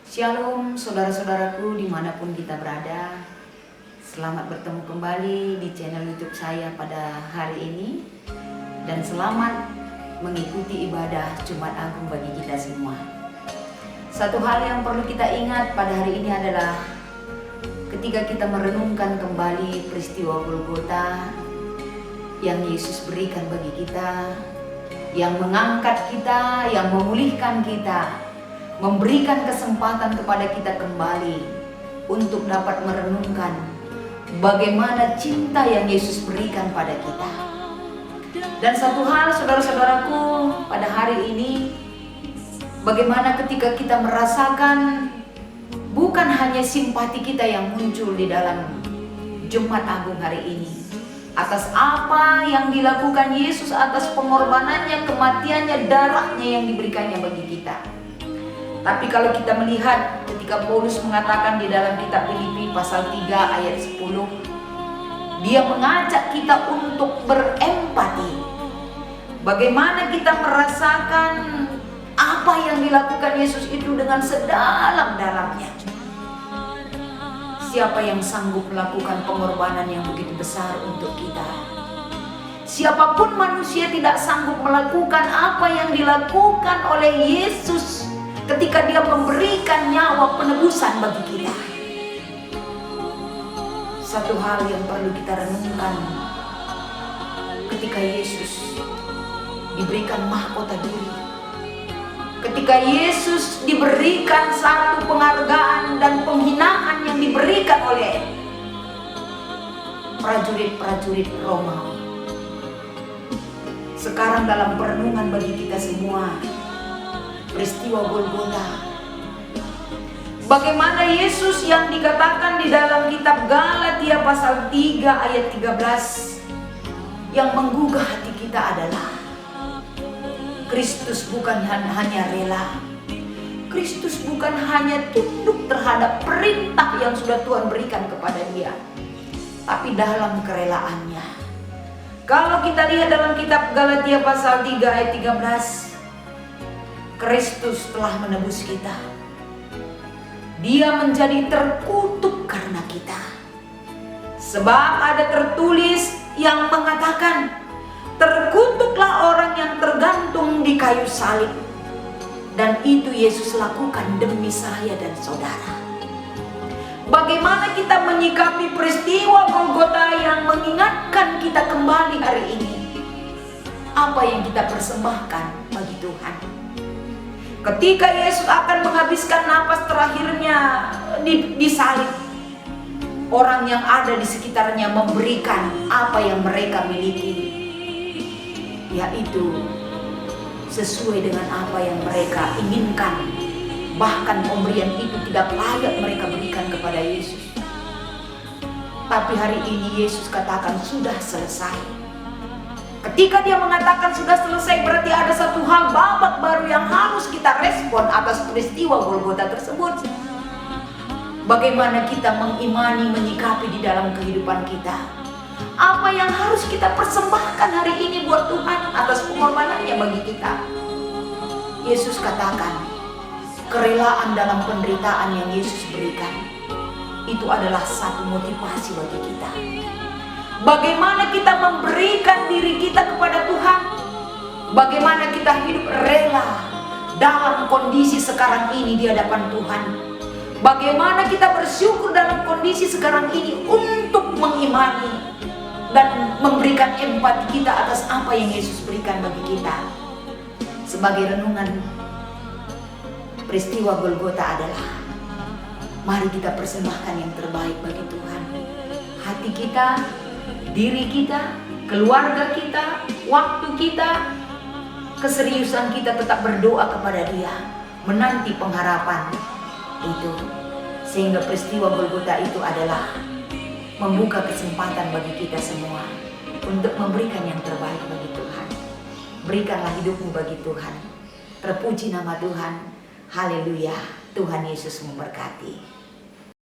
Shalom saudara-saudaraku dimanapun kita berada. Selamat bertemu kembali di channel YouTube saya pada hari ini. Dan selamat mengikuti ibadah Jumat Agung bagi kita semua. Satu hal yang perlu kita ingat pada hari ini adalah ketika kita merenungkan kembali peristiwa Golgota yang Yesus berikan bagi kita, yang mengangkat kita, yang memulihkan kita, memberikan kesempatan kepada kita kembali untuk dapat merenungkan bagaimana cinta yang Yesus berikan pada kita. Dan satu hal saudara-saudaraku pada hari ini, bagaimana ketika kita merasakan bukan hanya simpati kita yang muncul di dalam Jumat Agung hari ini atas apa yang dilakukan Yesus, atas pengorbanannya, kematiannya, darahnya yang diberikannya bagi kita. Tapi kalau kita melihat ketika Paulus mengatakan di dalam kitab Filipi pasal 3 ayat 10, dia mengajak kita untuk berempati. Bagaimana kita merasakan apa yang dilakukan Yesus itu dengan sedalam-dalamnya. Siapa yang sanggup melakukan pengorbanan yang begitu besar untuk kita? Siapapun manusia tidak sanggup melakukan apa yang dilakukan oleh Yesus ketika dia memberikan nyawa penebusan bagi kita. Satu hal yang perlu kita renungkan, ketika Yesus diberikan mahkota duri, ketika Yesus diberikan satu penghargaan dan penghinaan yang diberikan oleh prajurit-prajurit Romawi. Sekarang dalam perenungan bagi kita semua, peristiwa Golgota, bagaimana Yesus yang dikatakan di dalam kitab Galatia pasal 3 ayat 13 yang menggugah hati kita adalah Kristus bukan hanya rela, Kristus bukan hanya tunduk terhadap perintah yang sudah Tuhan berikan kepada dia, tapi dalam kerelaannya. Kalau kita lihat dalam kitab Galatia pasal 3 ayat 13, Kristus telah menebus kita. Dia menjadi terkutuk karena kita. Sebab ada tertulis yang mengatakan, terkutuklah orang yang tergantung di kayu salib. Dan itu Yesus lakukan demi saya dan saudara. Bagaimana kita menyikapi peristiwa Golgota yang mengingatkan kita kembali hari ini? Apa yang kita persembahkan bagi Tuhan? Ketika Yesus akan menghabiskan napas terakhirnya di salib, orang yang ada di sekitarnya memberikan apa yang mereka miliki, yaitu sesuai dengan apa yang mereka inginkan. Bahkan pemberian itu tidak layak mereka berikan kepada Yesus. Tapi hari ini Yesus katakan sudah selesai. Ketika dia mengatakan sudah selesai, berarti ada satu hal babak baru yang harus kita respon atas peristiwa Golgota tersebut. Bagaimana kita mengimani, menyikapi di dalam kehidupan kita. Apa yang harus kita persembahkan hari ini buat Tuhan atas pengorbanannya bagi kita. Yesus katakan, kerelaan dalam penderitaan yang Yesus berikan, itu adalah satu motivasi bagi kita. Bagaimana kita memberikan diri kita kepada Tuhan, bagaimana kita hidup rela dalam kondisi sekarang ini di hadapan Tuhan, bagaimana kita bersyukur dalam kondisi sekarang ini untuk mengimani dan memberikan empati kita atas apa yang Yesus berikan bagi kita. Sebagai renungan peristiwa Golgota adalah, mari kita persembahkan yang terbaik bagi Tuhan. Hati kita, diri kita, keluarga kita, waktu kita, keseriusan kita tetap berdoa kepada Dia, menanti pengharapan itu. Sehingga peristiwa Golgota itu adalah membuka kesempatan bagi kita semua untuk memberikan yang terbaik bagi Tuhan. Berikanlah hidupmu bagi Tuhan. Terpuji nama Tuhan. Haleluya. Tuhan Yesus memberkati.